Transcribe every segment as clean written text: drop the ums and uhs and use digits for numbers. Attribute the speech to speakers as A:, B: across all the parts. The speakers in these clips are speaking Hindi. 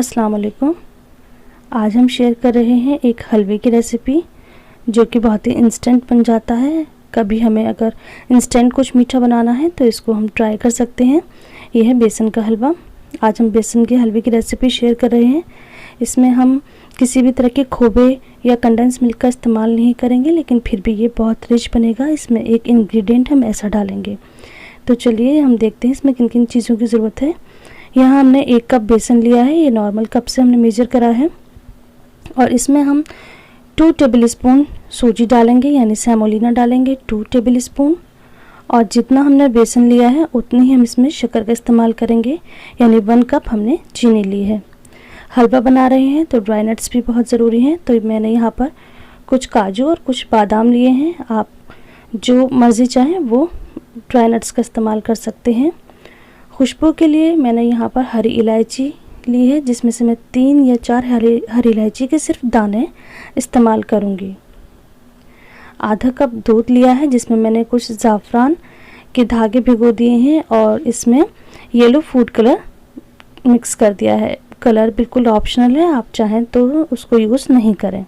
A: अस्सलाम वालेकुम। आज हम शेयर कर रहे हैं एक हलवे की रेसिपी जो कि बहुत ही इंस्टेंट बन जाता है। कभी हमें अगर इंस्टेंट कुछ मीठा बनाना है तो इसको हम ट्राई कर सकते हैं। यह है बेसन का हलवा। आज हम बेसन के हलवे की रेसिपी शेयर कर रहे हैं। इसमें हम किसी भी तरह के खोबे या कंडेंस मिल्क का इस्तेमाल नहीं करेंगे, लेकिन फिर भी ये बहुत रिच बनेगा। इसमें एक इंग्रेडिएंट हम ऐसा डालेंगे। तो चलिए हम देखते हैं इसमें किन किन चीज़ों की ज़रूरत है। यहाँ हमने 1 कप बेसन लिया है, ये नॉर्मल कप से हमने मेजर करा है। और इसमें हम 2 टेबलस्पून सूजी डालेंगे, यानी सेमोलिना डालेंगे 2 टेबलस्पून। और जितना हमने बेसन लिया है उतनी ही हम इसमें शक्कर का इस्तेमाल करेंगे, यानी 1 कप हमने चीनी ली है। हलवा बना रहे हैं तो ड्राई नट्स भी बहुत ज़रूरी हैं, तो मैंने यहाँ पर कुछ काजू और कुछ बादाम लिए हैं। आप जो मर्ज़ी चाहें वो ड्राई नट्स का इस्तेमाल कर सकते हैं। खुशबू के लिए मैंने यहाँ पर हरी इलायची ली है, जिसमें से मैं 3 या 4 हरी इलायची के सिर्फ दाने इस्तेमाल करूँगी। आधा कप दूध लिया है, जिसमें मैंने कुछ ज़ाफ़रान के धागे भिगो दिए हैं और इसमें येलो फूड कलर मिक्स कर दिया है। कलर बिल्कुल ऑप्शनल है, आप चाहें तो उसको यूज़ नहीं करें।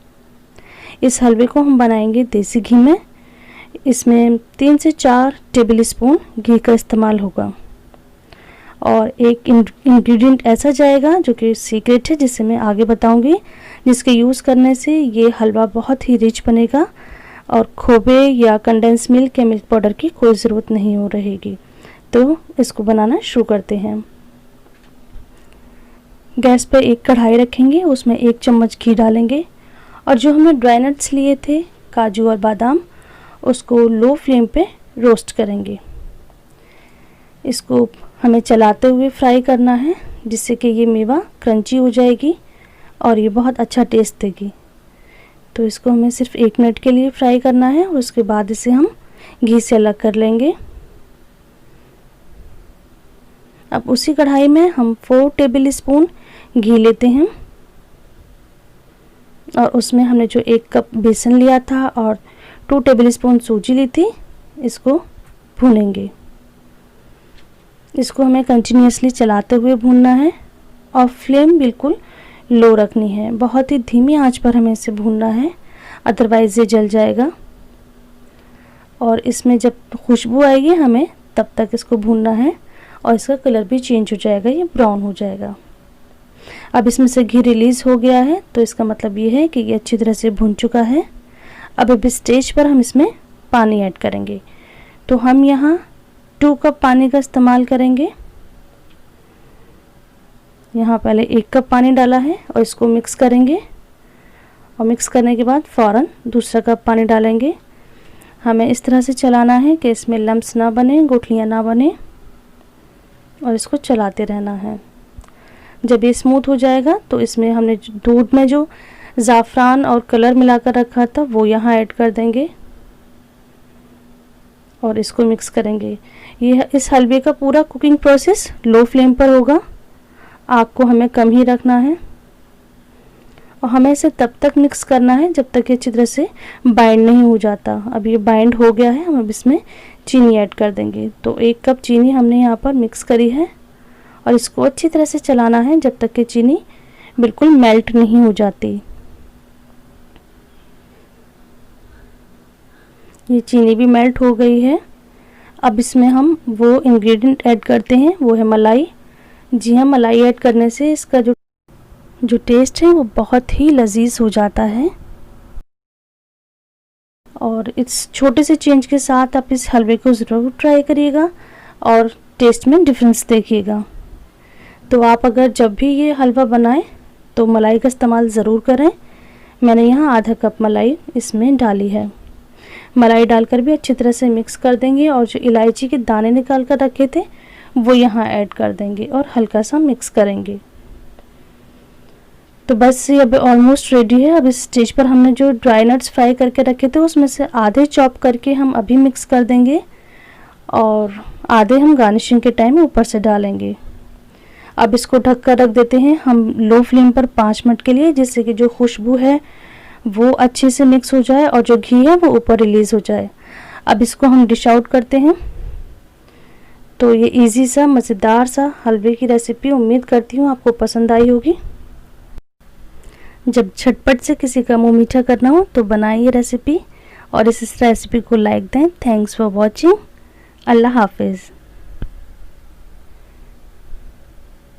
A: इस हलवे को हम बनाएंगे देसी घी में। इसमें 3 से 4 टेबलस्पून घी का इस्तेमाल होगा। और एक इंग्रेडिएंट ऐसा जाएगा जो कि सीक्रेट है, जिसे मैं आगे बताऊंगी, जिसके यूज़ करने से ये हलवा बहुत ही रिच बनेगा और खोबे या कंडेंस मिल्क या मिल्क पाउडर की कोई ज़रूरत नहीं हो रहेगी। तो इसको बनाना शुरू करते हैं। गैस पर एक कढ़ाई रखेंगे, उसमें 1 चम्मच घी डालेंगे और जो हमने ड्राई नट्स लिए थे, काजू और बादाम, उसको लो फ्लेम पे रोस्ट करेंगे। इसको हमें चलाते हुए फ्राई करना है, जिससे कि ये मेवा क्रंची हो जाएगी और ये बहुत अच्छा टेस्ट देगी। तो इसको हमें सिर्फ 1 मिनट के लिए फ्राई करना है और उसके बाद इसे हम घी से अलग कर लेंगे। अब उसी कढ़ाई में हम 4 टेबलस्पून घी लेते हैं और उसमें हमने जो 1 कप बेसन लिया था और 2 टेबलस्पून सूजी ली थी, इसको भूनेंगे। इसको हमें कंटिन्यूसली चलाते हुए भूनना है और फ्लेम बिल्कुल लो रखनी है। बहुत ही धीमी आंच पर हमें इसे भूनना है, अदरवाइज़ ये जल जाएगा। और इसमें जब खुशबू आएगी हमें तब तक इसको भूनना है और इसका कलर भी चेंज हो जाएगा, ये ब्राउन हो जाएगा। अब इसमें से घी रिलीज़ हो गया है, तो इसका मतलब ये है कि ये अच्छी तरह से भून चुका है। अब इस स्टेज पर हम इसमें पानी ऐड करेंगे। तो हम यहाँ 2 कप पानी का इस्तेमाल करेंगे। यहाँ पहले 1 कप पानी डाला है और इसको मिक्स करेंगे और मिक्स करने के बाद फ़ौरन दूसरा कप पानी डालेंगे। हमें इस तरह से चलाना है कि इसमें लम्प्स ना बने, गुठलियाँ ना बने, और इसको चलाते रहना है। जब ये स्मूथ हो जाएगा तो इसमें हमने दूध में जो ज़ाफ़रान और कलर मिलाकर रखा था वो यहाँ ऐड कर देंगे और इसको मिक्स करेंगे। ये इस हलवे का पूरा कुकिंग प्रोसेस लो फ्लेम पर होगा। आग को हमें कम ही रखना है और हमें इसे तब तक मिक्स करना है जब तक ये अच्छी तरह से बाइंड नहीं हो जाता। अब ये बाइंड हो गया है, हम अब इसमें चीनी ऐड कर देंगे। तो 1 कप चीनी हमने यहाँ पर मिक्स करी है और इसको अच्छी तरह से चलाना है जब तक कि चीनी बिल्कुल मेल्ट नहीं हो जाती। ये चीनी भी मेल्ट हो गई है। अब इसमें हम वो इंग्रेडिएंट ऐड करते हैं, वो है मलाई। जी हाँ, मलाई ऐड करने से इसका जो टेस्ट है वो बहुत ही लजीज हो जाता है। और इस छोटे से चेंज के साथ आप इस हलवे को ज़रूर ट्राई करिएगा और टेस्ट में डिफरेंस देखिएगा। तो आप अगर जब भी ये हलवा बनाएं तो मलाई का इस्तेमाल ज़रूर करें। मैंने यहाँ आधा कप मलाई इसमें डाली है। मलाई डालकर भी अच्छी तरह से मिक्स कर देंगे और जो इलायची के दाने निकाल कर रखे थे वो यहाँ ऐड कर देंगे और हल्का सा मिक्स करेंगे। तो बस ये अब ऑलमोस्ट रेडी है। अब इस स्टेज पर हमने जो ड्राई नट्स फ्राई करके रखे थे उसमें से आधे चॉप करके हम अभी मिक्स कर देंगे और आधे हम गार्निशिंग के टाइम ऊपर से डालेंगे। अब इसको ढक कर रख देते हैं हम लो फ्लेम पर 5 मिनट के लिए, जिससे कि जो खुशबू है वो अच्छे से मिक्स हो जाए और जो घी है वो ऊपर रिलीज़ हो जाए। अब इसको हम डिश आउट करते हैं। तो ये इजी सा मज़ेदार सा हलवे की रेसिपी उम्मीद करती हूँ आपको पसंद आई होगी। जब झटपट से किसी का मुंह मीठा करना हो तो बनाएं ये रेसिपी और इस रेसिपी को लाइक दें। Thanks for watching. अल्लाह हाफिज़।